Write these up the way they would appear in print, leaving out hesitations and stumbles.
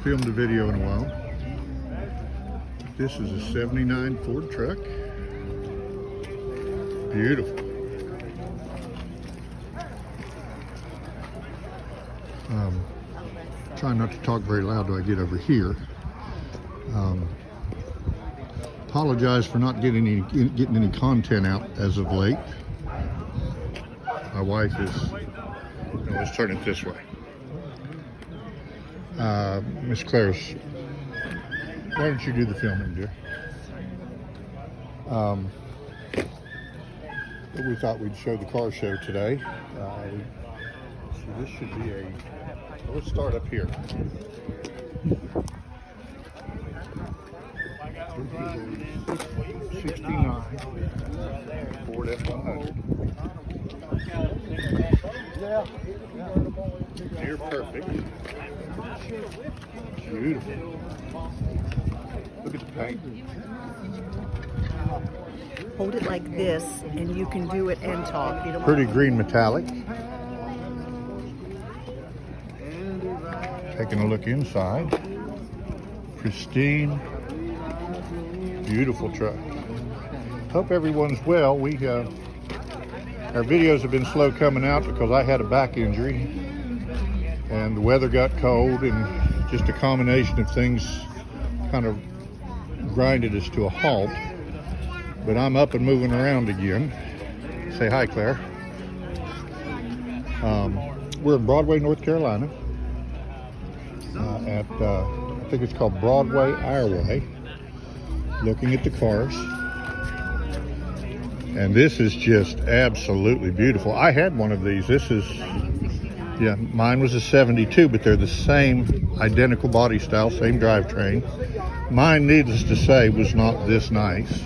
filmed a video in a while. This is a 79 Ford truck. Beautiful. Trying not to talk very loud till I get over here. Apologize for not getting any content out as of late. My wife is, no, let's turn it this way. Miss Claire's, why don't you do the filming, dear? But we thought we'd show the car show today. So this should be a, let's start up here. This is a 69 Ford F100. Near perfect. Beautiful. Look at the paint. Hold it like this, and you can do it and talk. You don't Pretty green metallic. Taking a look inside. Pristine, beautiful truck. Hope everyone's well. Our videos have been slow coming out because I had a back injury and the weather got cold and just a combination of things kind of grinded us to a halt. But I'm up and moving around again. Say hi, Claire. We're in Broadway, North Carolina. I think it's called Broadway Our Way. Looking at the cars. And this is just absolutely beautiful. I had one of these. This is, yeah, mine was a 72, but they're the same identical body style, same drivetrain. Mine, needless to say, was not this nice.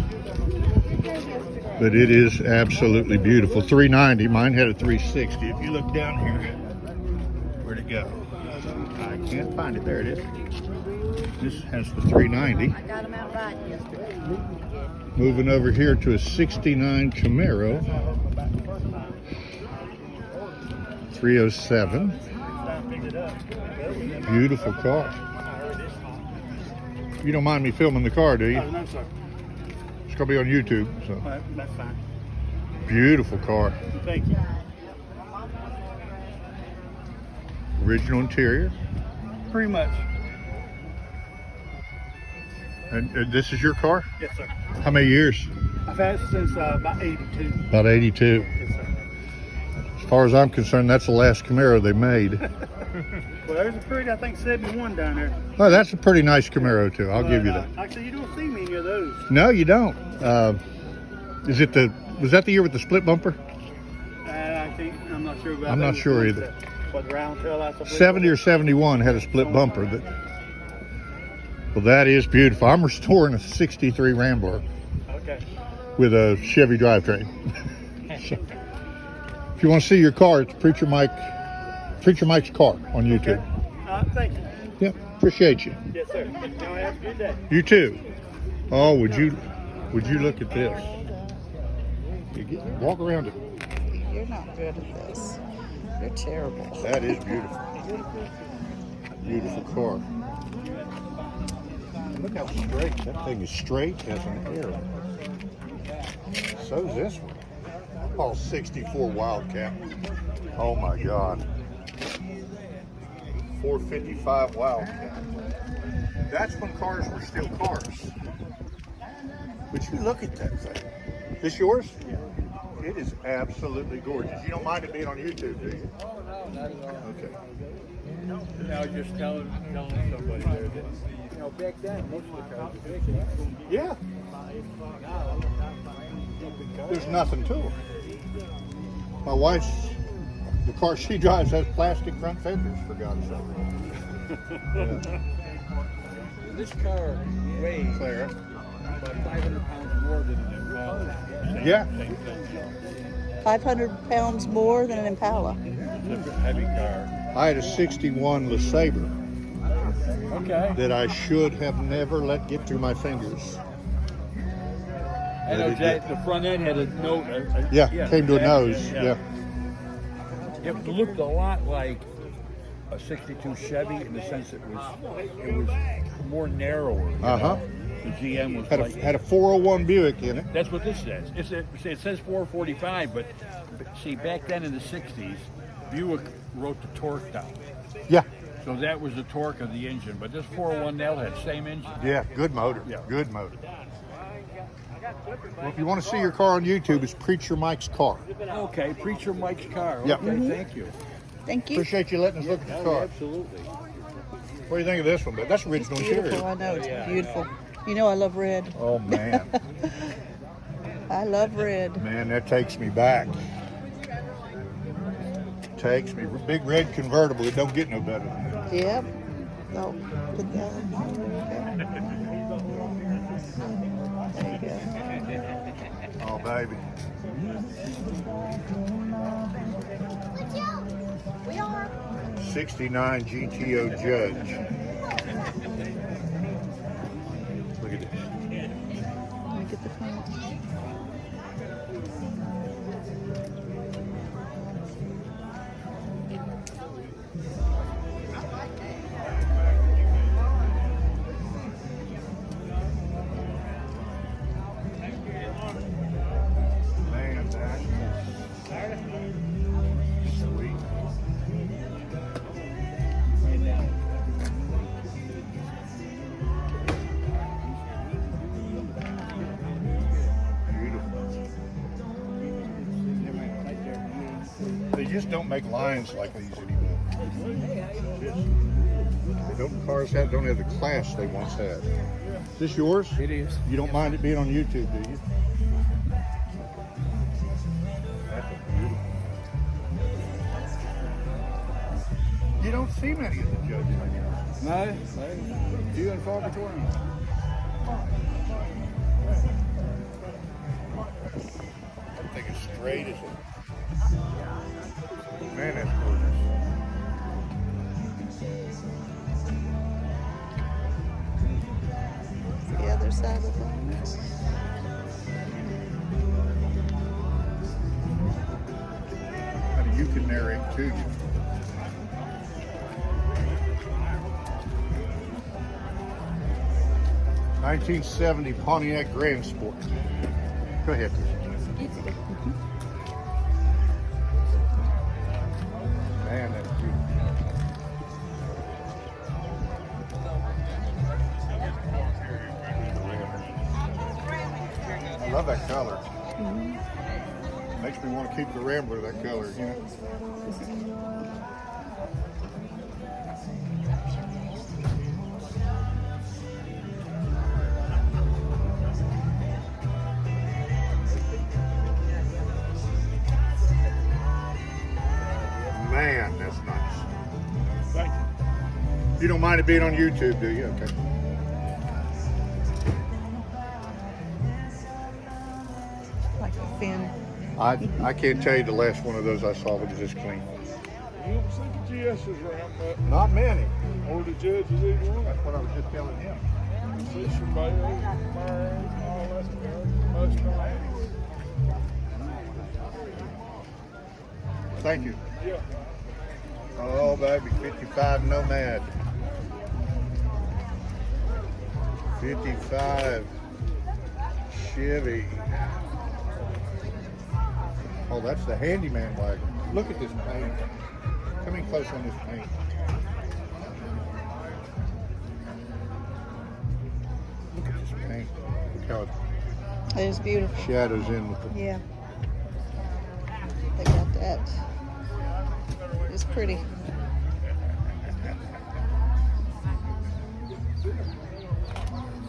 But it is absolutely beautiful. 390, mine had a 360. If you look down here, where'd it go? I can't find it, there it is. This has the 390. I got them out right yesterday. Moving over here to a 69 Camaro. 307. Beautiful car. You don't mind me filming the car, do you? No, sir. It's going to be on YouTube. So. That's fine. Beautiful car. Thank you. Original interior. Pretty much. And this is your car? Yes, sir. How many years? I've had it since about 82. About 82. Yes, sir. As far as I'm concerned, that's the last Camaro they made. Well, there's a pretty, I think, 71 down there. Oh, that's a pretty nice Camaro too. I'll give you that. Actually, you don't see many of those. No, you don't. Was that the year with the split bumper? I think, I'm not sure about I'm not sure either. What, round tail lights? 70 or 71 had a split bumper. Well, that is beautiful. I'm restoring a 63 Rambler Okay. with a Chevy drivetrain. So, if you want to see your car, it's Preacher Mike's car on YouTube. Okay. Thank you. Yeah, appreciate you. Yes, sir. Y'all have a good day. You too. Oh, would you look at this? Walk around it. You're not good at this. You're terrible. That is beautiful. Beautiful car. Look how straight. That thing is straight as an arrow. So's this one. Oh, 64 Wildcat. Oh my God. 455 Wildcat. That's when cars were still cars. But you look at that thing. This yours? Yeah. It is absolutely gorgeous. You don't mind it being on YouTube, do you? Okay. Now just telling somebody there that, you know, back then, most of the cars were big. Yeah. There's nothing to them. My wife's, the car she drives has plastic front fenders, for God's sake. Yeah. This car weighs Clara. about 500 pounds more than an Impala. Yeah. 500 pounds more than an Impala. It's a heavy car. I had a 61 LeSabre Okay. that I should have never let get through my fingers. I know that the front end had a note. Yeah, came to a nose. Yeah. It looked a lot like a '62 Chevy in the sense it was more narrower. you Uh-huh. know? The GM was Had a 401 Buick in it. That's what this says. It says 445, but see, back then in the '60s, Buick wrote the torque down. Yeah. So that was the torque of the engine. But this 401L had same engine. Yeah, good motor. Yeah. Good motor. Well, if you want to see your car on YouTube, it's Preacher Mike's car. Okay, Preacher Mike's car. Okay, Yeah. thank you. Thank you. Appreciate you letting us look at the car. Absolutely. What do you think of this one? That's original Beautiful. interior. I know it's beautiful. You know I love red. Oh man, I love red. man, that takes me back. Takes me big red convertible. It don't get no better than that. Yep. No. Put that one. There you go. Oh baby. We are. 69 GTO Judge. Look at this. Let me get the phone. Man, that is sweet. They just don't make lines like these anymore. Cars don't have the class they once had. Is this yours? It is. You don't mind it being on YouTube, do you? That's beautiful. You don't see many of the judges anymore. No, few and far between. That thing is straight as a... Man, that's gorgeous. The other side of it. Honey, you can narrate to you. '1970 Pontiac Grand Sport. Go ahead. Man, that's beautiful. I love that color. Makes me want to keep the Rambler that color, you know. Man, that's nice. Thank you. You don't mind it being on YouTube, do you? Okay. Like a fin. I can't tell you the last one of those I saw that was this clean. You don't see the GS's around, but Not many. or the judges either one. That's what I was just telling him. See somebody else, Myers, all that stuff. Mustang. Thank you. Yeah. Oh, baby, 55 Nomad. 55 Chevy. Oh, that's the handyman wagon. Look at this paint. Come in close on this paint. Look at this paint. Look how it It is beautiful. shadows in with the... Yeah. They got that. It's pretty.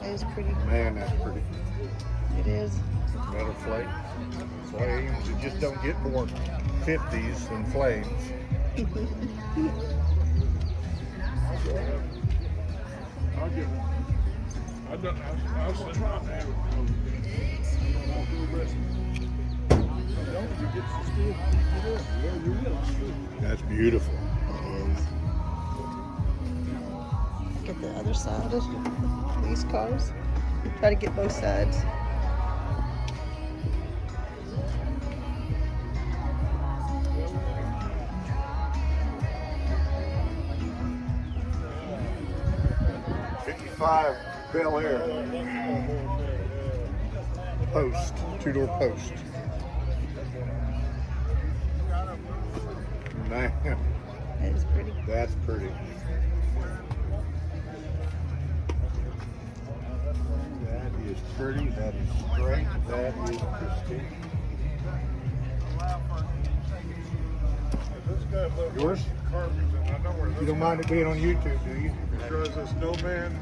It is pretty. Man, that's pretty. It is. Metal flame. Flames. You just don't get more 50s than flames. I'll get one. I'll send mine now. I'll do the rest. Don't you get some steel? Yeah, you will. That's beautiful. Get the other side of these cars. Try to get both sides. 1955 Bel Air. Post, two-door post. Man, That is pretty. that's pretty. That is pretty. That is straight. That is pristine. This guy lives Yours? in Carpenter. I know where this You don't mind it being on YouTube, do you? guy drives a snowman.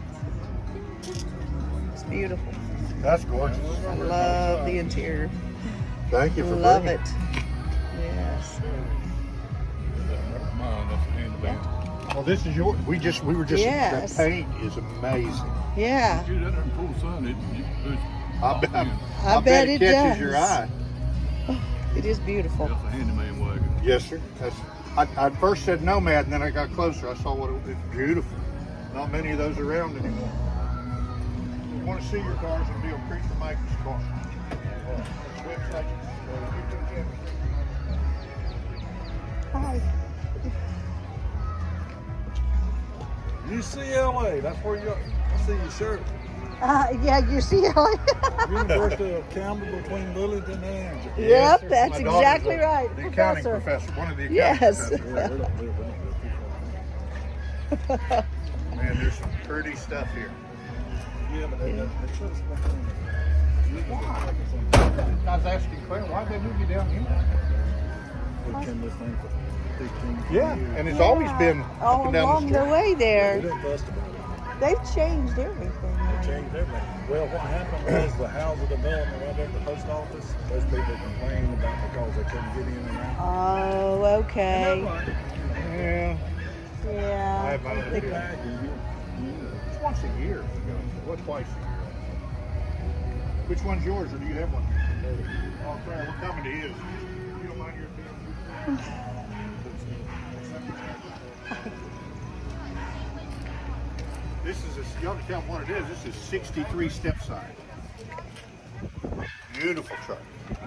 It's beautiful. That's gorgeous. I love the interior. Thank you for Love bringing it. Yes. Mine, that's a handyman. Well, this is yours. We were just. Yes. The paint is amazing. Yeah. Shoot that in full sun, I bet, I bet it catches does. your eye. It is beautiful. That's a handyman wagon. Yes, sir. I first said Nomad, and then I got closer. I saw what it was. It's beautiful. Not many of those around anymore. If you want to see your cars, it'll be on Creature Mike's car. Website. Hi. UCLA, that's where you. I see your shirt. Yeah, you see how University of Campbell between Lillington and Angel. Yep, sir. that's My daughter's exactly right. The accounting Professor. professor. One of the accounting Yes. professors. Man, there's some pretty stuff here. Yeah, but they took some. I was asking Claire, why'd they move you down here? We came this thing for 15 Yeah, years. and it's always been up All and down along the the street. way We there. didn't bust about it. They've changed everything. They changed everything. Well, what happened was the housing development right there at the post office, those people complained about because they couldn't get in and out. Oh, okay. Yeah. I Yeah. have my own Get deal. back and It's once a year. What, twice a year? Which one's yours, or do you have one? Oh, Claire, we're coming to his. You don't mind your opinion? This is you ought to tell them what it is. This is 63 step side. Beautiful truck.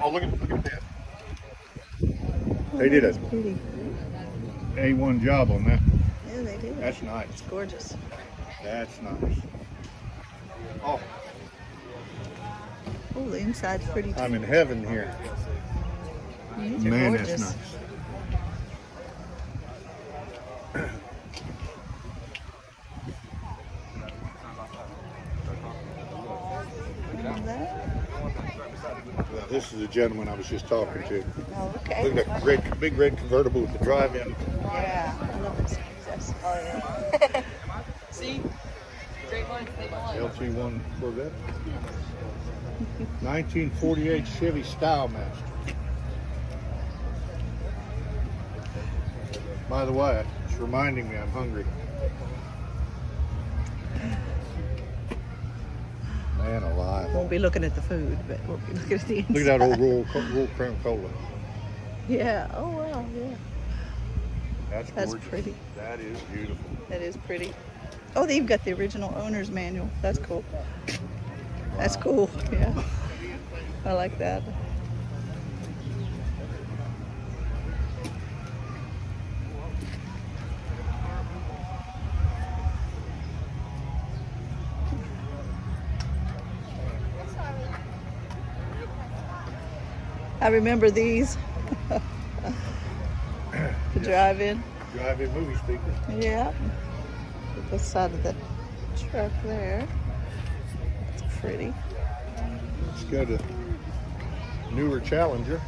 Oh, look at that. They did a Pretty. A1 job on that. Yeah, they did. That's nice. It's gorgeous. That's nice. Oh, Oh, the inside's pretty too. I'm in heaven here. These are Man, gorgeous. that's nice. Well, this is the gentleman I was just talking to. Oh, okay. Look at that big red convertible with the drive-in. Yeah, I love this success. Oh, yeah. See? Straight line, straight line. LT1 Corvette. 1948 Chevy Style Master. By the way, it's reminding me I'm hungry. Man alive. Won't be looking at the food, but we'll be looking at the inside. Look at that old roll crown cola. Yeah. Oh, wow. Yeah. That's That's gorgeous. pretty. That is beautiful. That is pretty. Oh, they've got the original owner's manual. That's cool. That's cool. Yeah. I like that. I remember these. The drive-in. Drive-in movie speaker. Yeah. At the side of the truck there. It's pretty. Let's go to newer Challenger.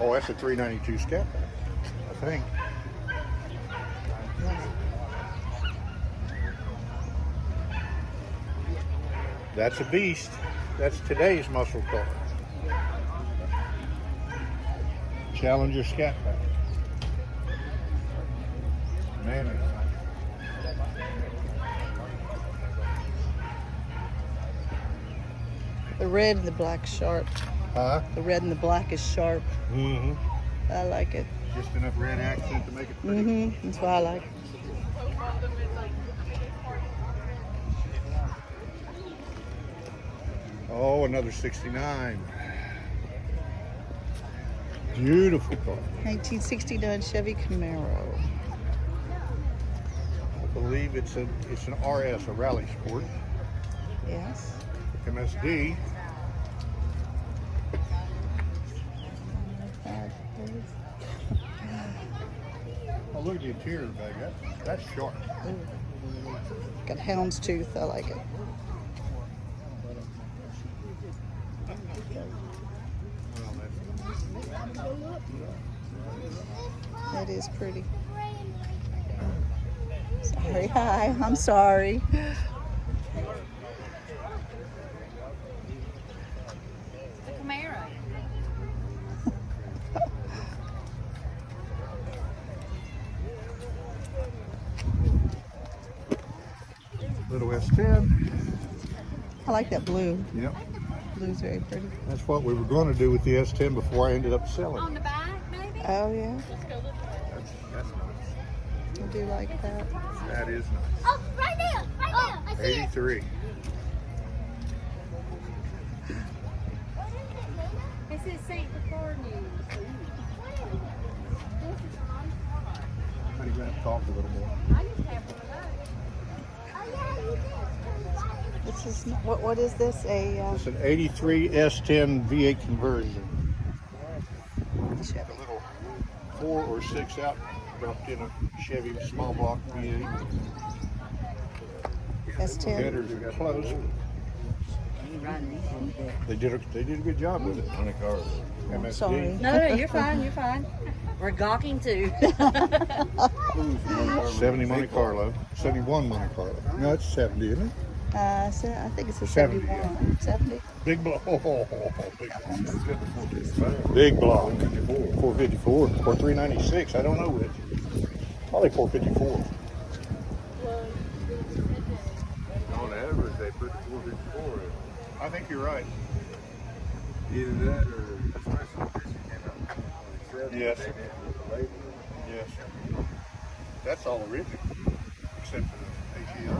Oh, that's a 392 Scat, I think. That's a beast. That's today's muscle car. Challenger Scat Pack. Man, The red and the black sharp. huh? The red and the black is sharp. Mm-hmm. I like it. Just enough red accent to make it pretty. Mm-hmm. That's why I like it. Oh, another 69. Beautiful car. 1969 Chevy Camaro. The believe it's an RS, a rally sport. Yes. MSD. Oh, look at the interior bag. That's sharp. Got houndstooth. I like it. That is pretty. Sorry. Hi. I'm sorry. The Camaro. Little S10. I like that blue. Yep. Blue's very pretty. That's what we were going to do with the S10 before I ended up selling On it. the back, maybe? Oh yeah. Let's go look at it. That's nice. I do like that. That is nice. Oh, right there, right there. I see it. 83. This is St. Before News. How do you have to talk a little more? I just have one of those. Oh, yeah, you did. This is what is this? It's an 83 S10 V8 conversion. Chevy. A little 4 or 6 out dropped in a Chevy small block V8. S10. Headers are close. They did a good job with it. MSD. Sorry. No, you're fine, you're fine. We're gawking too. 70 Monte Carlo. 71 Monte Carlo. No, it's 70, isn't it? I think it's a 70, 71. 70. Big block. Oh, big block. 454 or 396. I don't know which. Probably 454. On average, they put 454 in. I think you're right. Either that or especially this came out. Yes. Yes. That's all original, except for the HEO.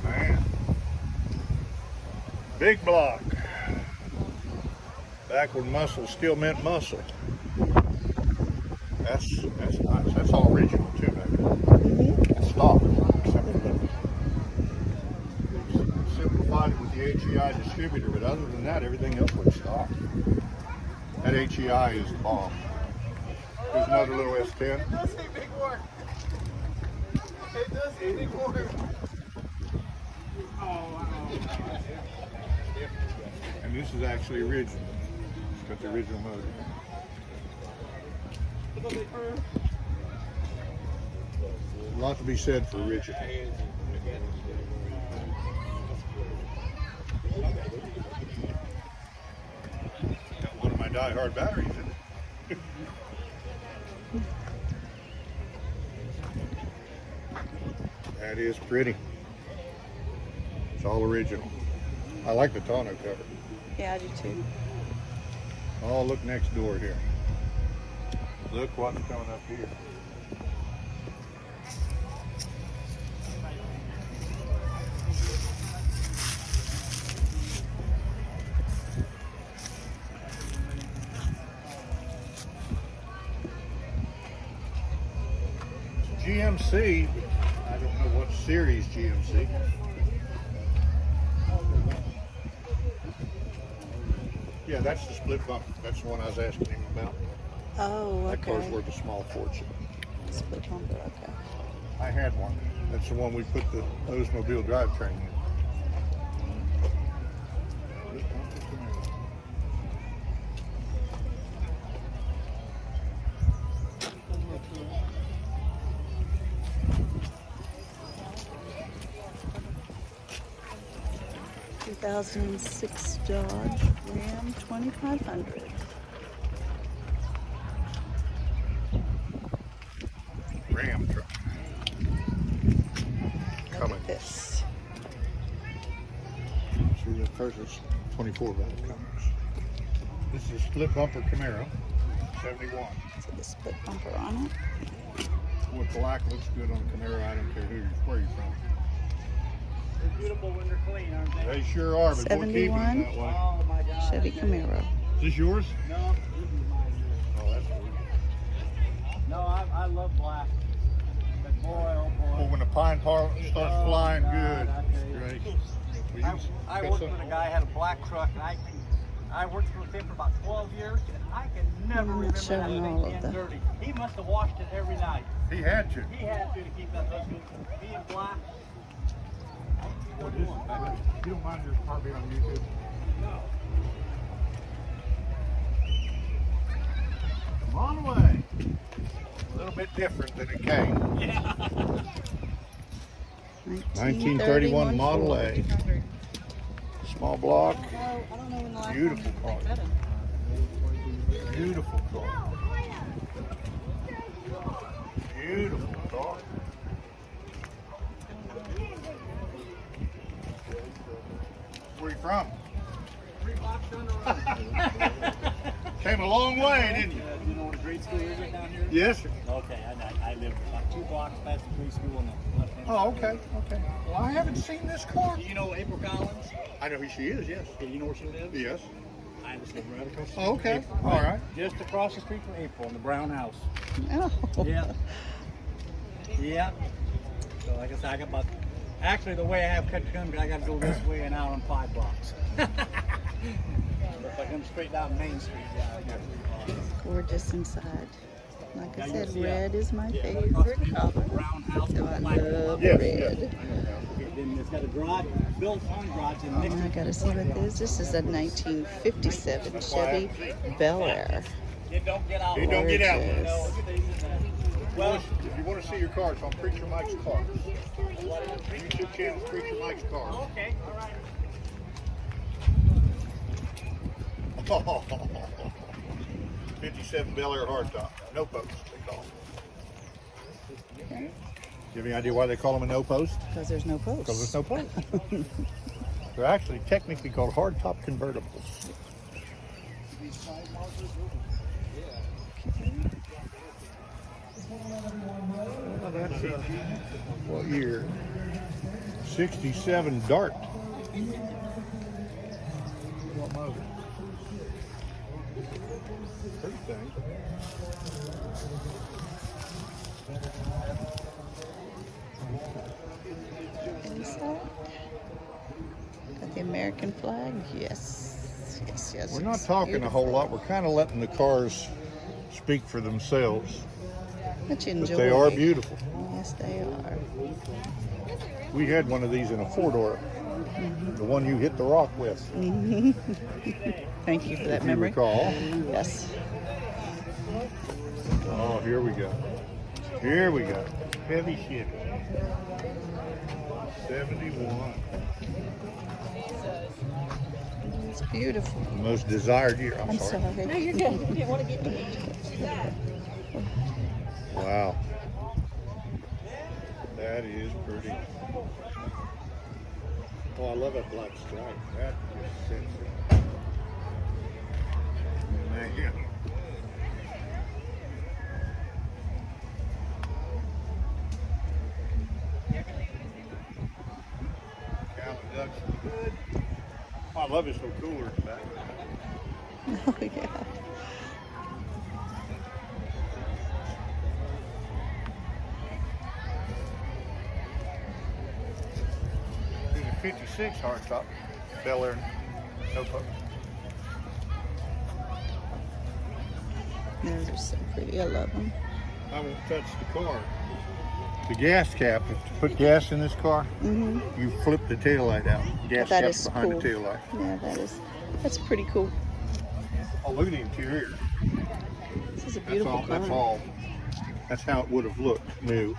Man. Big block. Back when muscle still meant muscle. That's nice. That's all original too, baby. It's stock. Except for the simplified it with the HEI distributor, but other than that, everything else was stock. That HEI is the bomb. There's another little S10. It does say big work. It does say big work. And this is actually original. It's got the original motor. A lot to be said for original. Got one of my die-hard batteries in it. That is pretty. It's all original. I like the tonneau cover. Yeah, I do too. Oh, look next door here. Look what's coming up here. GMC, I don't know what series GMC. Yeah, that's the split bumper. That's the one I was asking him about. Oh, That car's okay. worth a small fortune. Split bumper, okay. I had one. That's the one we put the Oldsmobile drivetrain in. Two 2006 Dodge Ram 2500. Ram truck. Look Coming. at this. See, the first is 24 valve Cummins. This is a split bumper Camaro, 71. So the split bumper on it. What black looks good on a Camaro, I don't care where you're from. They're beautiful when they're clean, aren't they? They sure are, but we'll keep them 71. that way. Oh my God. Chevy Camaro. Is this yours? No, this is mine. Oh, that's good. No, I love black. But Well, when the pine tar starts flying good, great. I worked with a guy who had a black truck, and I worked with him for about 12 years, and I can never remember that showing thing all of being the- dirty. He must have washed it every night. He had to. He had to keep that thing being black. What is it? You don't mind your car being on YouTube? Broadway. A little bit different than it came. 1931 Model A. Small block. Beautiful car. Beautiful car. Beautiful car. Where you from? Came a long way, didn't you? You know what a grade school is right down here? Yes, sir. Okay, I live about 2 blocks past the grade school on the left-hand Oh, okay, okay. Well, I haven't seen this car. Do you know April Collins? I know who she is, yes. Do you know where she lives? Yes. I just live right across the street. Oh, okay. from April. All right. Just across the street from April in the brown house. Oh. Yeah. Yeah. So like I said, I got about, actually the way I have cut to come, I got to go this way and out on 5 blocks. But if I come straight down Main Street, yeah, I got 3 blocks. Gorgeous inside. Like I Yeah, said, you'll see red is my Yeah, favorite across the street, color. brown house, So I black love Yes, red. Then it's got a garage, built on garage and next I gotta see what this is. This is a 1957 Chevy Bel Air. It don't get out. It don't get out. Gorgeous. No, look at these in there. Well, if you want to see your car, it's on Preacher Mike's car. YouTube channel, Preacher Mike's car. Okay, all right. Oh, 57 Bel Air hardtop. No post, they call it. You have any idea why they call them a no post? Because there's no post. Because there's no post. They're actually technically called hardtop convertibles. Well, that's it. What year? 67 Dart. What motor? Pretty thing. Inside. Got the American flag. Yes. Yes, yes. We're not it's talking a whole beautiful. lot. We're kind of letting the cars speak for themselves. But you But enjoy. they are beautiful. Yes, they are. We had one of these in a 4-door. The one you hit the rock with. Thank you for that If you memory. recall. Yes. Oh, here we go. Here we go. Heavy shit. 71. It's beautiful. The most desired year. I'm I'm sorry. sorry. No, you're good. You didn't want to get me. Wow. That is pretty. Oh, I love that black stripe. That just sets it. Man. Cow and ducks are good. Oh, I love this little cooler in the back. Oh, yeah. There's a 56 hardtop Bel Air notebook. They're so pretty. I love them. I won't touch the car. The gas cap, if to put gas in this car, you flip the taillight out. Gas That cap's is behind cool. the taillight. Yeah, that's pretty cool. Oh, look at the interior. This is a That's beautiful all. car. That's all. That's how it would have looked new.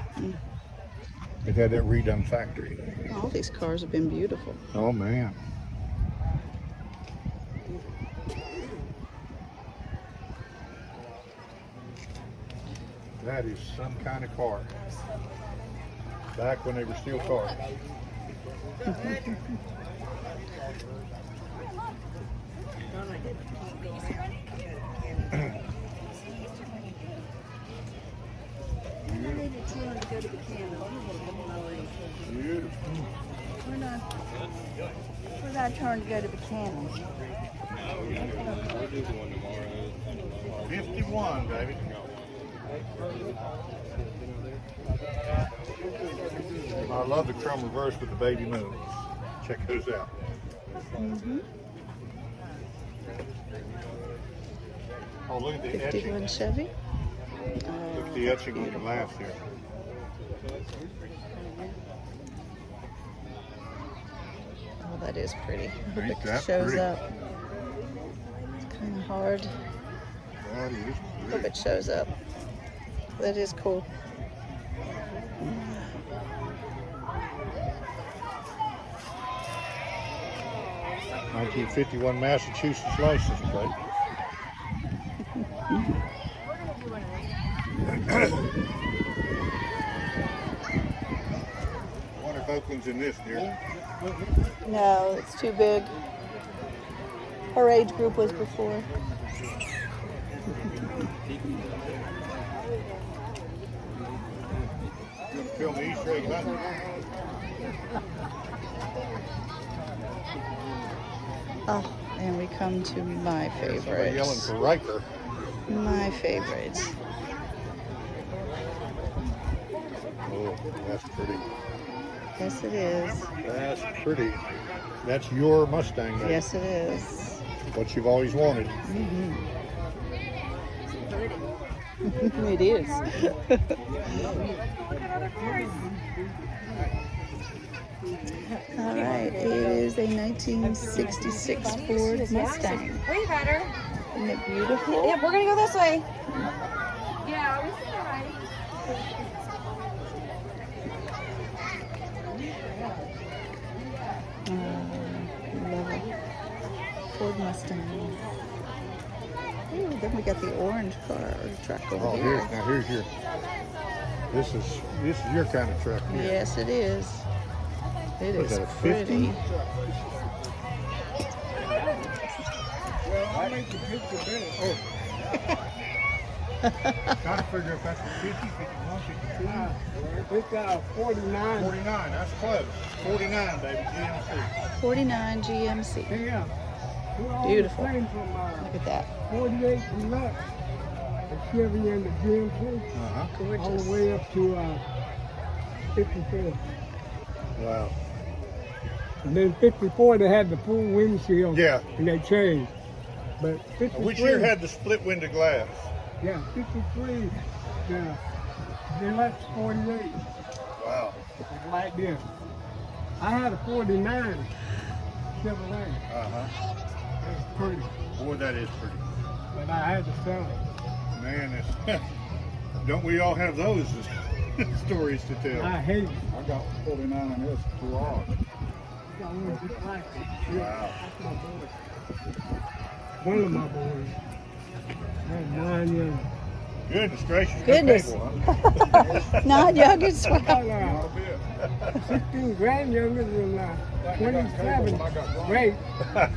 It had that redone factory. All these cars have been beautiful. Oh man. That is some kind of car. Back when they were still cars. Beautiful. We're not trying to go to the cannon. 51, baby. I love the chrome reverse with the baby moons. Check those out. Oh, look at the etching. 51 Chevy. Look at the etching on the glass here. Oh, that is pretty. I hope Ain't it that shows pretty? up. It's kind of hard. That is Hope pretty. it shows up. That is cool. $1951 Massachusetts license plate. I wonder if Oakland's in this, dear. No, it's too big. Her age group was before. You want to film the Easter egg hunt? Oh, and we come to my Somebody yelling favorites. for Riker. My favorites. Oh, that's pretty. Yes, it is. That's pretty. That's your Mustang, baby. Yes, it is. What you've always wanted. It is. All right, it is a 1966 Ford Mustang. Way better. Isn't it beautiful? Yep, we're gonna go this way. Yeah, we see it already. Love it. Ford Mustang. Ooh, then we got the orange car or truck over Oh, here. here's your. This is your kind of truck here. Yes, it is. It What is is that, a 50? pretty. Well, I make the picture better. Oh. Trying to figure if that's a 50, 51, 52. It's 49. 49, that's close. 49, baby, GMC. 49 GMC. Yeah. We're all Beautiful. the same from Look at that. 48 Deluxe, the Chevy and the GMC, Uh-huh. all Gorgeous. the way up to 54. Wow. And then 54, they had the full windshield. Yeah. And they changed. But 53, Which year had the split window glass? yeah, 53, the Deluxe 48, Wow. like this. I had a 49 Chevrolet. Uh-huh. It's pretty, Boy, that is pretty. but I had to sell it. Man, it's, don't we all have those stories to tell? I hate it. I got 49 on this garage. I got one just like it. Wow. That's my boy. One of my boys. I had 9 young. Goodness gracious. Goodness. Cable, huh? Not young as well. About 16 grand younger and 27 great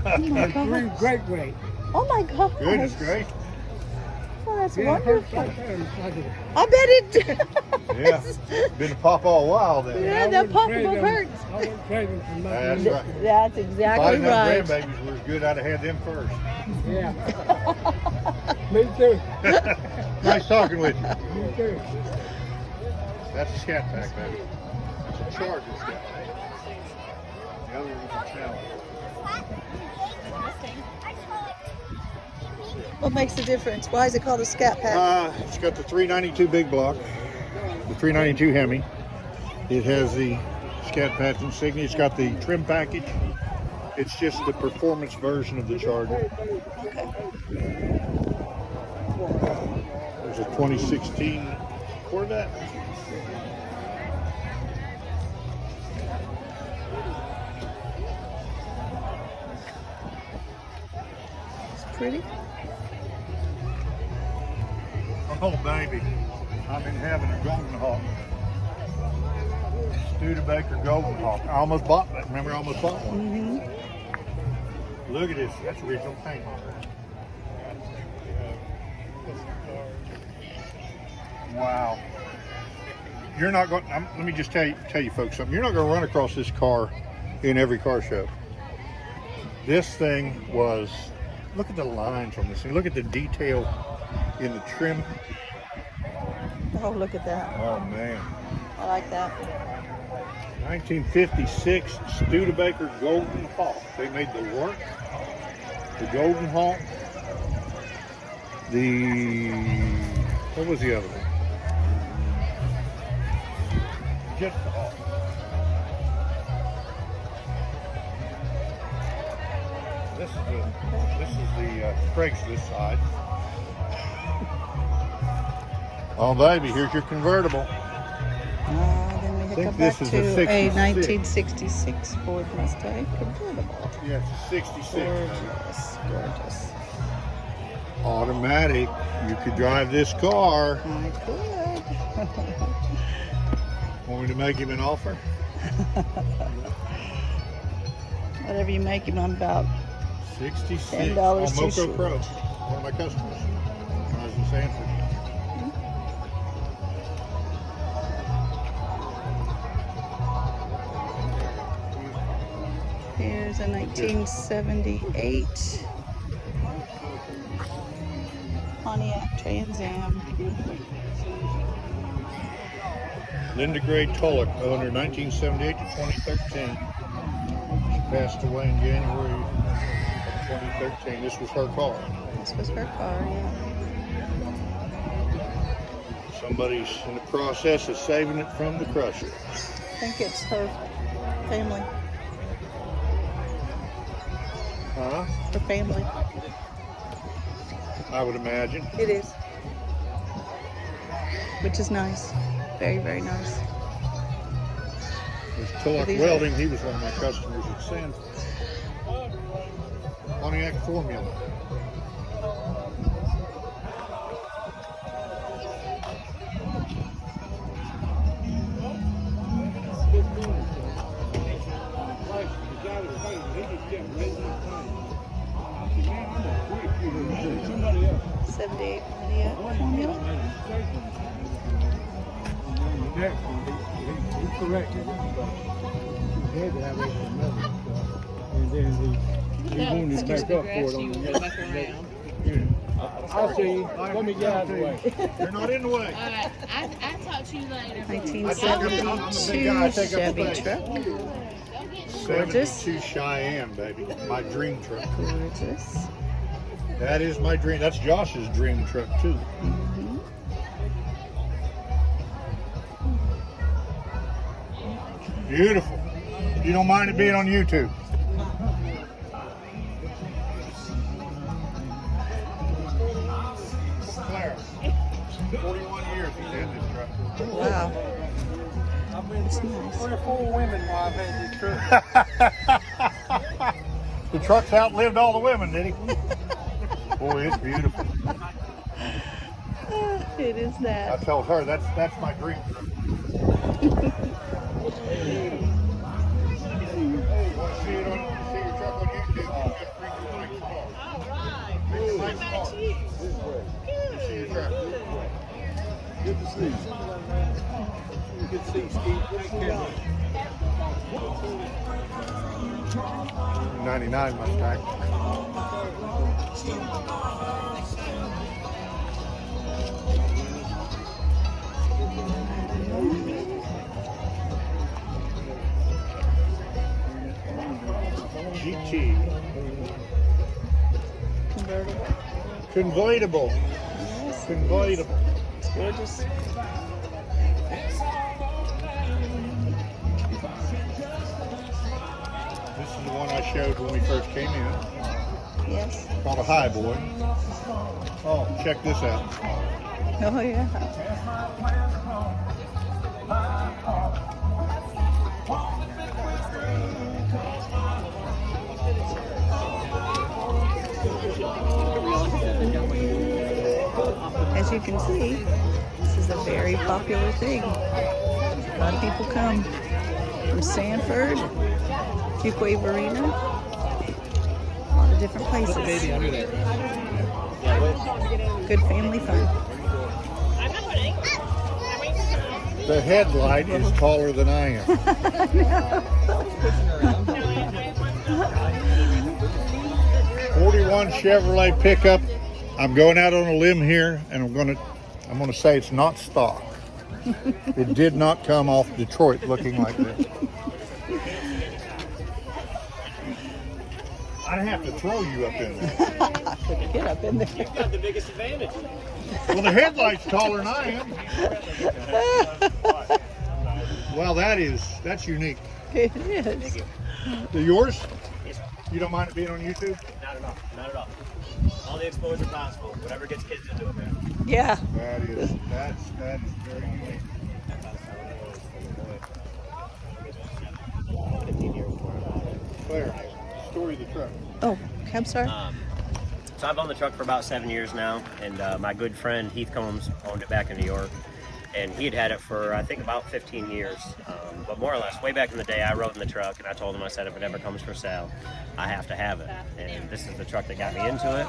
and 3 great great. Oh my gosh. Goodness gracious. Oh, that's Yeah, it hurts wonderful. like that. It's like a- I bet it did. Yeah. Been a pop all while then. Yeah, I that wouldn't pop trade will them- hurt. I wouldn't trade them for That's nothing. right. That's If exactly I'd have right. grandbabies were as good, I'd have had them first. Yeah. Me too. Nice talking with you. Me too. That's a Scat Pack, baby. It's a Charger Scat Pack. The other one's a Challenger. What makes the difference? Why is it called a Scat Pack? It's got the 392 big block, the 392 Hemi. It has the Scat Patch insignia. It's got the trim package. It's just the performance version of the Charger. Okay. There's a 2016 Corvette. It's pretty. Oh, baby. I'm in heaven, a Golden Hawk. Studebaker Golden Hawk. I almost bought that. Remember, I almost bought one. Mm-hmm. Look at this. That's original paint. Wow. You're not going. Let me just tell you folks something. You're not going to run across this car in every car show. This thing was. Look at the lines on this thing. Look at the detail in the trim. Oh, look at that. Oh man. I like that. 1956 Studebaker Golden Hawk. They made the work, the Golden Hawk, what was the other one? Just the Hawk. This is the Craigslist side. Oh baby, here's your convertible. Then we think go back this is to a a 66. 1966 Ford Mustang convertible. Yeah, it's a 66. Gorgeous, gorgeous. Automatic. You could drive this car. I could. Want me to make him an offer? Whatever you make him, I'm about 66. $10 on too Moco short. Pro. One of my customers. When I was in Sanford. Here's a 1978 Pontiac Trans Am. Linda Gray Tulloch, owner 1978 to 2013. She passed away in January of 2013. This was her car. This was her car, yeah. Somebody's in the process of saving it from the crusher. I think it's her family. Huh? Her family. I would imagine. It is. Which is nice. Very, very nice. There's Tulloch These Welding. He was one of my customers at Sanford. Pontiac Formula. Somebody else. 78 Pontiac Formula. Next, he's correct. He had to have it for another stuff. And then he wanted to back up for it on the next. I'll see you. Let me get out of the way. You're not in the way. Alright, I'll talk to you later. 1972 Chevy truck. Gorgeous. 72 Cheyenne, baby. My dream truck. Gorgeous. That is my dream. That's Josh's dream truck, too. Mhm. Beautiful. You don't mind it being on YouTube? Claire, 41 years he's had this truck. Wow. I've been It's nice. 24 women while I've had this truck. The truck's outlived all the women, did he? Boy, it's beautiful. It is I that. told her that's my dream truck. Hey, you want to see your truck on YouTube? You just bring your Mike's car. Bring your Mike's car. You see your truck. Good to see you. Good to see you, Steve. Take care. 99 Mustang. GT. Convertible. Convertible. Yes. Convertible. It's gorgeous. This is the one I showed when we first came in. Yes. Called a High Boy. Oh, check this out. Oh, yeah. As you can see, this is a very popular thing. A lot of people come from Sanford, Fuquay Marina, a lot of different places. Good family fun. The headlight is taller than I am. 41 Chevrolet pickup. I'm going out on a limb here, and I'm gonna say it's not stock. It did not come off Detroit looking like this. I'd have to throw you up in there. Get up in there. You've got the biggest advantage. Well, the headlight's taller than I am. Well, that's unique. It is. Yours? You don't mind it being on YouTube? Not at all. Not at all. All the exposure possible. Whatever gets kids into it, man. Yeah. That is very unique. Claire, story of the truck. Oh, I'm sorry. So I've owned the truck for about 7 years now, and my good friend Heath Combs owned it back in New York, and he had it for I think about 15 years. But more or less, way back in the day, I rode in the truck, and I told him, I said, if it ever comes for sale, I have to have it. And this is the truck that got me into it.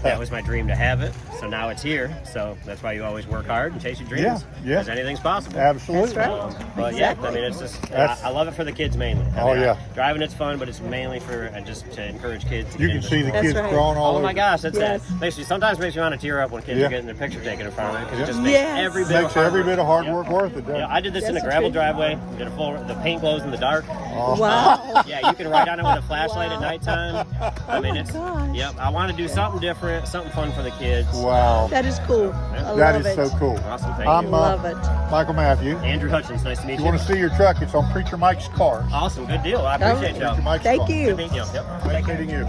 That was my dream to have it. So now it's here. So that's why you always work hard and chase your dreams. Yeah, yeah. Because anything's possible. Absolutely. That's right. But Exactly. yeah, I mean, it's just, That's- I love it for the kids mainly. Oh, yeah. Driving it's fun, but it's mainly for just to encourage kids. To You get can into see the sport. kids right. crawling all Oh over. my gosh, that's Yes. it. Makes you sometimes makes you want to tear up when kids Yeah. are getting their picture taken in front of it because Yeah. it just makes Yes. every bit Makes of hard every work. bit of hard Yep. work worth it, doesn't Yeah, it? I did this in a That's gravel true. driveway. Did a full. The paint glows in the dark. Oh. Wow. Yeah, you can ride on it with a flashlight at nighttime. I mean, it's. gosh. Yep. I want to do something different, something fun for the kids. Wow. That is cool. I That love is it. so cool. Awesome. Thank I'm you. Love it. Michael Matthew. Andrew Hutchins. Nice to meet If you. you want to see your truck, it's on Preacher Mike's car. Awesome. Good deal. I appreciate Preacher you. Mike's Thank car. you. Good meeting you. Yep. Nice meeting you.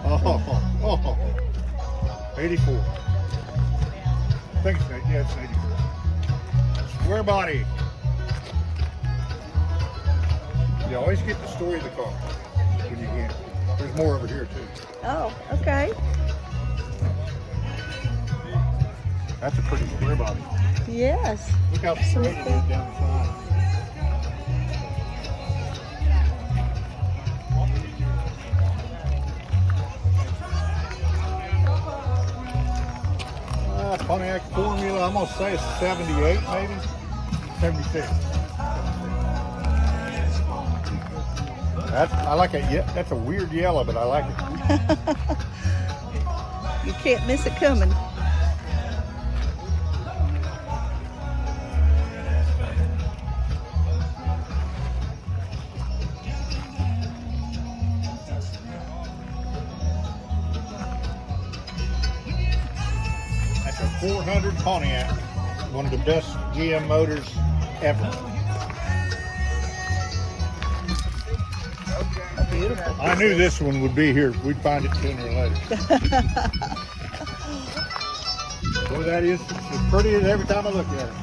Oh, 84. I think it's, yeah, it's 84. Square body. You always get the story of the car when you can. There's more over here too. Oh, okay. That's a pretty square body. Yes. Look how straight it is down the side. Pontiac Formula, I'm gonna say it's 78 maybe, 76. I like it. Yeah, that's a weird yellow, but I like it. You can't miss it coming. That's a 400 Pontiac, one of the best GM motors ever. Beautiful. I knew this one would be here. We'd find it sooner or later. Boy, that is as pretty as every time I look at it.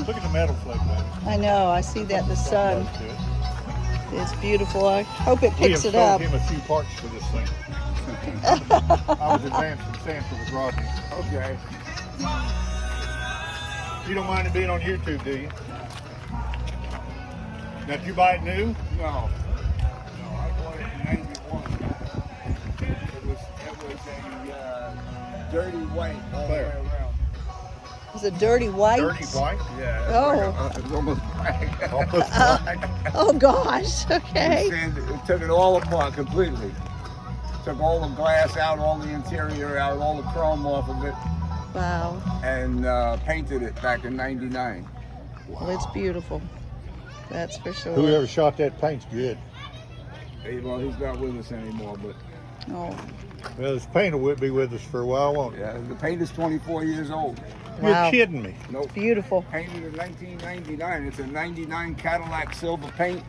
Look at the metal flake, baby. I know. I see that in the sun. It's beautiful. I hope it We picks have it up. sold him a few parts for this thing. I was advancing Sanford with Rodney. Okay. You don't mind it being on YouTube, do you? Now, did you buy it new? No. No, I bought it in 91. It was a dirty white all the way Claire. around. It's a dirty white. Dirty white? Yeah. Oh. It was almost black. Almost black. Oh gosh. Okay. It took it all apart completely. Took all the glass out, all the interior out, all the chrome off of it, Wow. and painted it back in 99. Well, it's beautiful. That's for sure. Whoever shot that paint's good. Well, he's not with us anymore, but Oh, Well, this paint will be with us for a while, won't it? yeah, the paint is 24 years old. wow. You're kidding me. Nope. Beautiful. Painted in 1999. It's a 99 Cadillac silver paint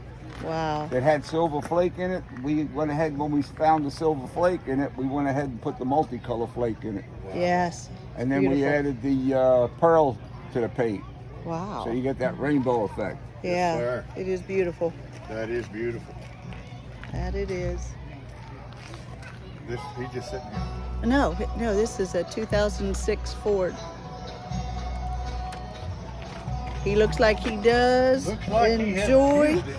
Wow. that had silver flake in it. We went ahead, when we found the silver flake in it, we went ahead and put the multicolor flake in it. Yes. And then we Beautiful. added the pearl to the paint. Wow. So you get that rainbow effect. Yeah. sir. It is beautiful. That is beautiful. That it is. This, he's just sitting here. No, this is a 2006 Ford. He looks like he does Looks like he has enjoy used it.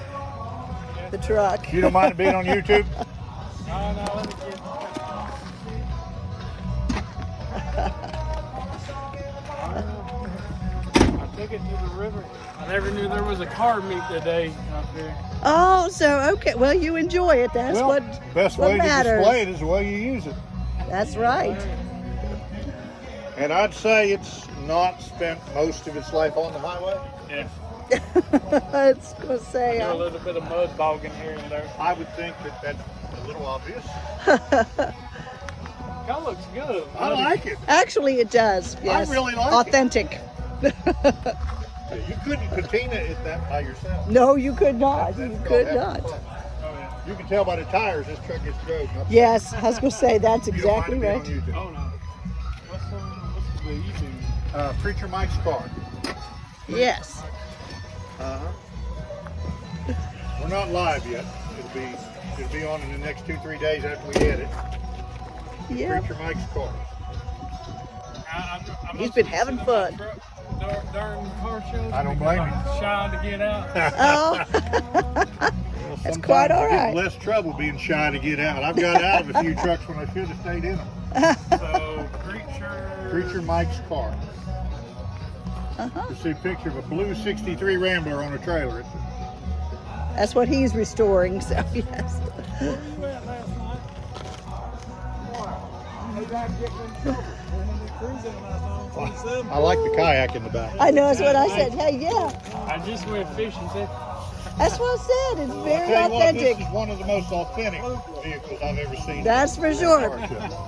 the truck. You don't mind it being on YouTube? I took it to the river. I never knew there was a car meet today up there. Oh, so okay. Well, you enjoy it. That's Well, what best what way matters. to display it is the way you use it. That's right. And I'd say it's not spent most of its life on the highway? Yeah. I was gonna say. Do a little bit of mud bogging here and there. I would think that that's a little obvious. That looks good. I like it. Actually, it does. Yes. really like it. Authentic. You couldn't patina it that by yourself. No, you could not. That's You called could having not. fun. Oh yeah. You can tell by the tires this truck gets drove. Yes, I was gonna say that's You don't mind exactly it being right. on YouTube. Oh no. What's the YouTube? Preacher Mike's car. Yes. We're not live yet. It'll be on in the next 2-3 days after we edit. Yeah. Preacher Mike's car. He's been having fun. During car shows. I don't blame because I'm shy to get out. Oh. Well, That's quite all sometimes you get right. less trouble being shy to get out. I've got out of a few trucks when I should have stayed in them. So Preacher Mike's car. You see a picture of a blue 63 Rambler on a trailer. That's what he's restoring. So yes. I like the kayak in the back. I know. That's what I said. Hey, yeah. I just went fishing. That's what I said. It's I'll very tell you what, authentic. this is one of the most authentic vehicles I've ever seen. That's for sure.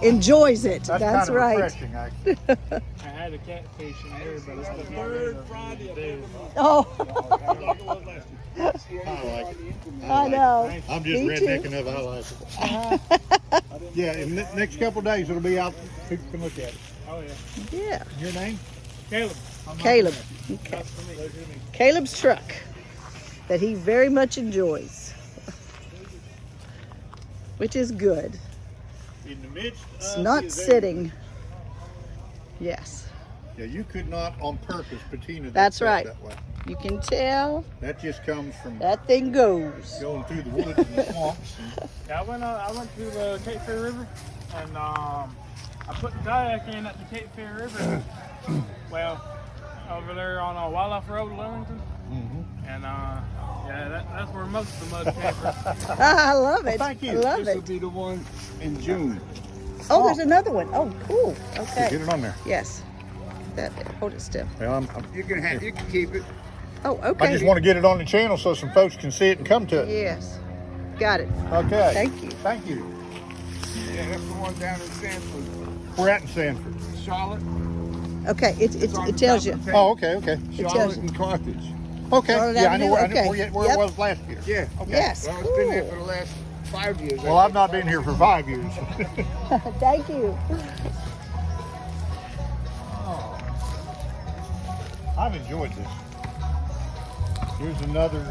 Enjoys it. That's That's kind of right. refreshing, actually. I had a catfish in there, but it's the third Friday. Oh, I like it. I know. I'm just Me too. rednecking up. I like it. Yeah, in the next couple of days it'll be out. People can look at it. Oh yeah. Yeah. Your name? Caleb. Caleb. Okay. That's for me. Caleb's truck that he very much enjoys, which is good. In the midst It's of not the sitting. Yes, Yeah, you could not on purpose patina that That's truck right. that way. you can tell That just comes from that thing goes. going through the woods and the swamps. Yeah, I went to the Cape Fear River, and I put the kayak in at the Cape Fear River. Well, over there on Wildlife Road, Lillington, and yeah, that's where most of the mud came from. I love it. Thank you. I love This will it. be the one in June. Oh, there's another one. Oh, cool. Get Okay. it on there. Yes. That. Hold it still. Well, You can keep it. Oh, okay. I just want to get it on the channel so some folks can see it and come to it. Yes. Got it. Okay. Thank you. Thank you. Yeah, that's the one down in Sanford. We're at in Sanford. Charlotte. Okay. It tells you. Oh, okay, okay. It tells Charlotte you. and Carthage. Okay. Charlotte Yeah, I know where, Avenue, I know where okay. it was last year. Yeah. Okay. Yes. Well, it's been there Cool. for the last 5 years. Well, I've not been here for 5 years. Thank you. I've enjoyed this. Here's another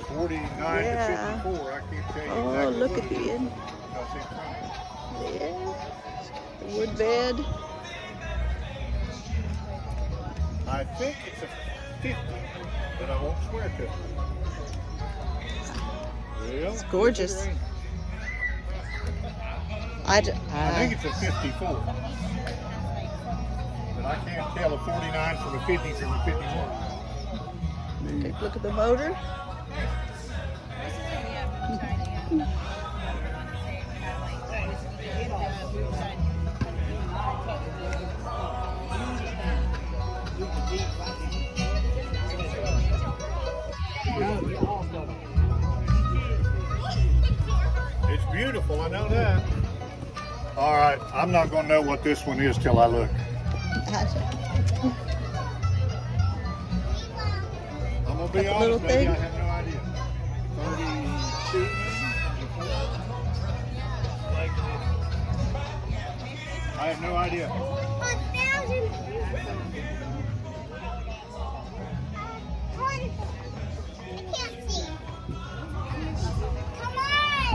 49 Yeah. to 54. I can't tell you Oh, exactly look what at it the is. end. Because it's from- Yeah. The wood bed. I think it's a 50, but I won't swear to it. Well, It's gorgeous. I think it's a 54. But I can't tell a 49 from a 50 from a 51. Take a look at the motor. It's beautiful, I know that. All right, I'm not going to know what this one is till I look. I'm going to be Got the little honest, baby, thing? I have no idea. 32? I have no idea.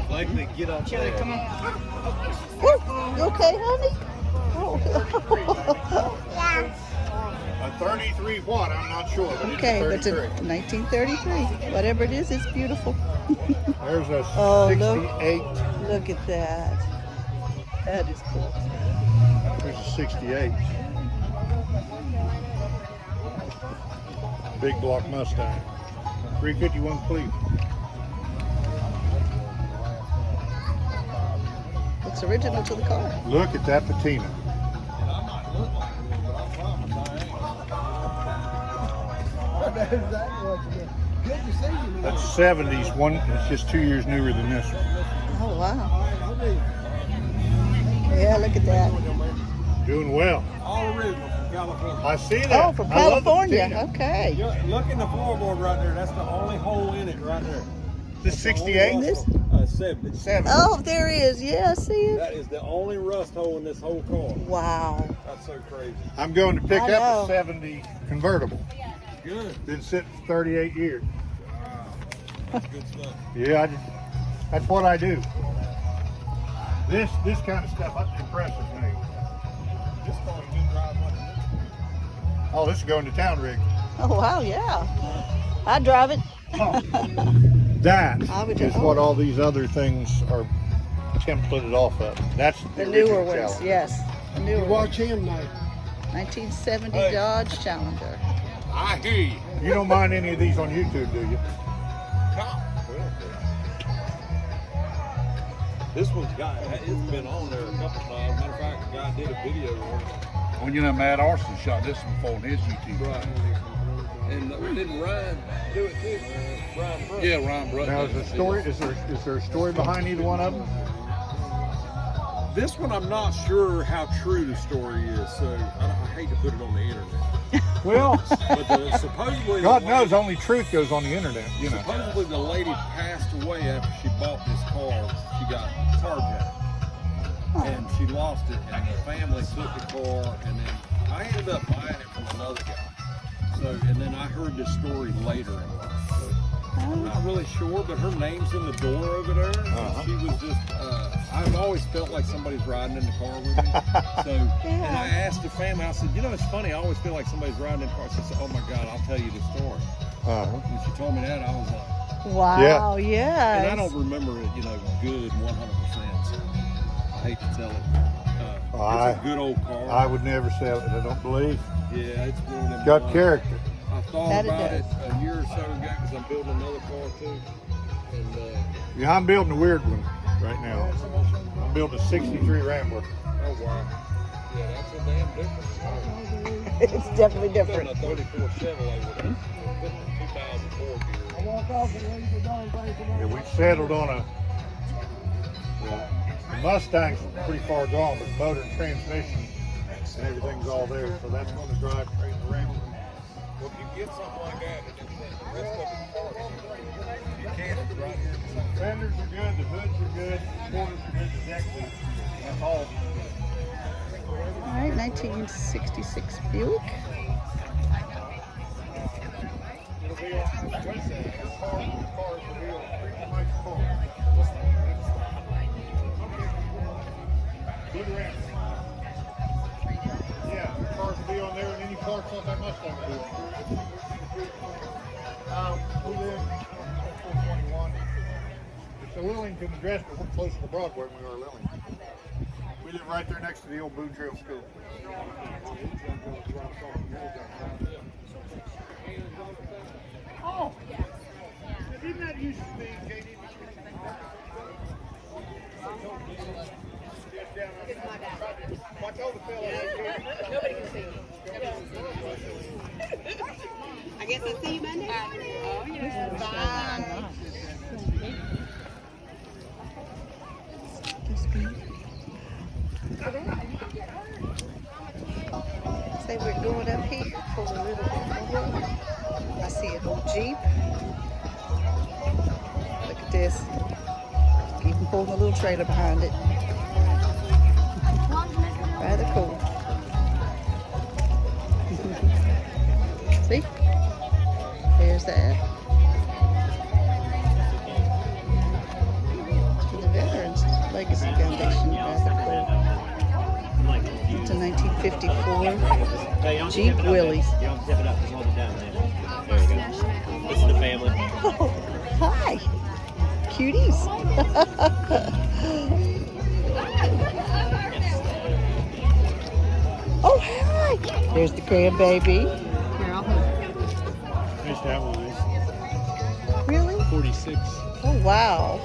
Likely get up there. Come on. You okay, honey? Oh. A 33 what? I'm not sure, but Okay, but it's a it's 33. 1933. Whatever it is, it's beautiful. There's a Oh, 68. Look at that. That is cool. There's a 68. Big block Mustang. 351 Cleveland. Looks original to the car. Look at that patina. know exactly what you mean. Good to see you, man. That's 70s. One, it's just 2 years newer than this one. Oh, wow. Yeah, look at that. Doing well. All original from California. I see that. Oh, from I love the California. patina. Okay. Look in the floorboard right there. That's the only hole in it right there. This 68? This? 70. 70. Oh, there he is. Yeah, I see it. That is the only rust hole in this whole car. Wow. That's so crazy. I'm going to pick I up know. a 70 convertible. Good. Been sitting for 38 years. That's good stuff. Yeah, that's what I do. This kind of stuff impresses me. This car's a good drive money. Oh, this is going to town rig. Oh, wow, yeah. I drive it. That I would is do- what all these other things are templated off of. That's The original newer ones, Challenger. yes. The newer ones. Watch him now. 1970 Dodge Challenger. I hear you. You don't mind any of these on YouTube, do you? This one's it's been on there a couple times. Matter of fact, the guy did a video on it. Well, you know, Matt Arson shot this one before on his YouTube. Right. And didn't Ryan do it too? Ryan Brooks. Yeah, Ryan Brooks. Now, is there a story behind either one of them? This one, I'm not sure how true the story is, so I hate to put it on the internet. Well, But supposedly, God knows only truth goes on the internet, you know. supposedly the lady passed away after she bought this car. She got carjacked. And she lost it, and the family took the car, and then I ended up buying it from another guy. So, and then I heard this story later in life. So I'm not really sure, but her name's in the door over there. And she was just, I've always felt like somebody's riding in the car with me. So, and I asked the family, I said, you know, it's funny, I always feel like somebody's riding in the car. She said, oh my God, I'll tell you the story. And she told me that, I was like, Wow, yeah. and I don't remember it, you know, good 100%. So I hate to tell it. It's a good old car. I would never sell it, I don't believe. Yeah, it's one of them. Got ones. character. I thought That it about it does. a year or so ago because I'm building another car too. And Yeah, I'm building a weird one right now. I'm building a 63 Rambler. oh wow, yeah, that's a damn difference. It's definitely I'm different. building a 34 Chevrolet with a 2004 gear. I walk off and leave the darn thing for Yeah, we've settled on a the Mustang's pretty far gone, but the motor and transmission and everything's all there, so that's going to drive straight around. Well, if you get something like that, and then the rest of it's parts, you can, it's right here. Fenders are good, the hoods are good, the quarters are good, the deck is, that's all. All right, 1966 Buick. It'll be on the website. Cars will be on pretty much full. Look around. Yeah, the cars will be on there, and any parts on that Mustang will be on there. We live on 421. It's a Lillington address, but we're closer to Broadway than we are Lillington. We live right there next to the old Boone Trail School. Oh! Isn't that used to be, Katie? Watch all the fellas. Nobody can see you. I guess I'll see you Monday. Oh, yeah. Bye. Say we're going up here for a little bit. I see an old Jeep. Look at this. Even pulling a little trailer behind it. Rather cool. See? There's that. To the Veterans Legacy Foundation. Rather cool. It's a 1954 Jeep Willys. You don't zip it up, just hold it down, man. There you go. This is the family. Oh, hi. Cuties. Oh, hi. There's the grandbaby. Used to have one of these. Really? 46. Oh, wow.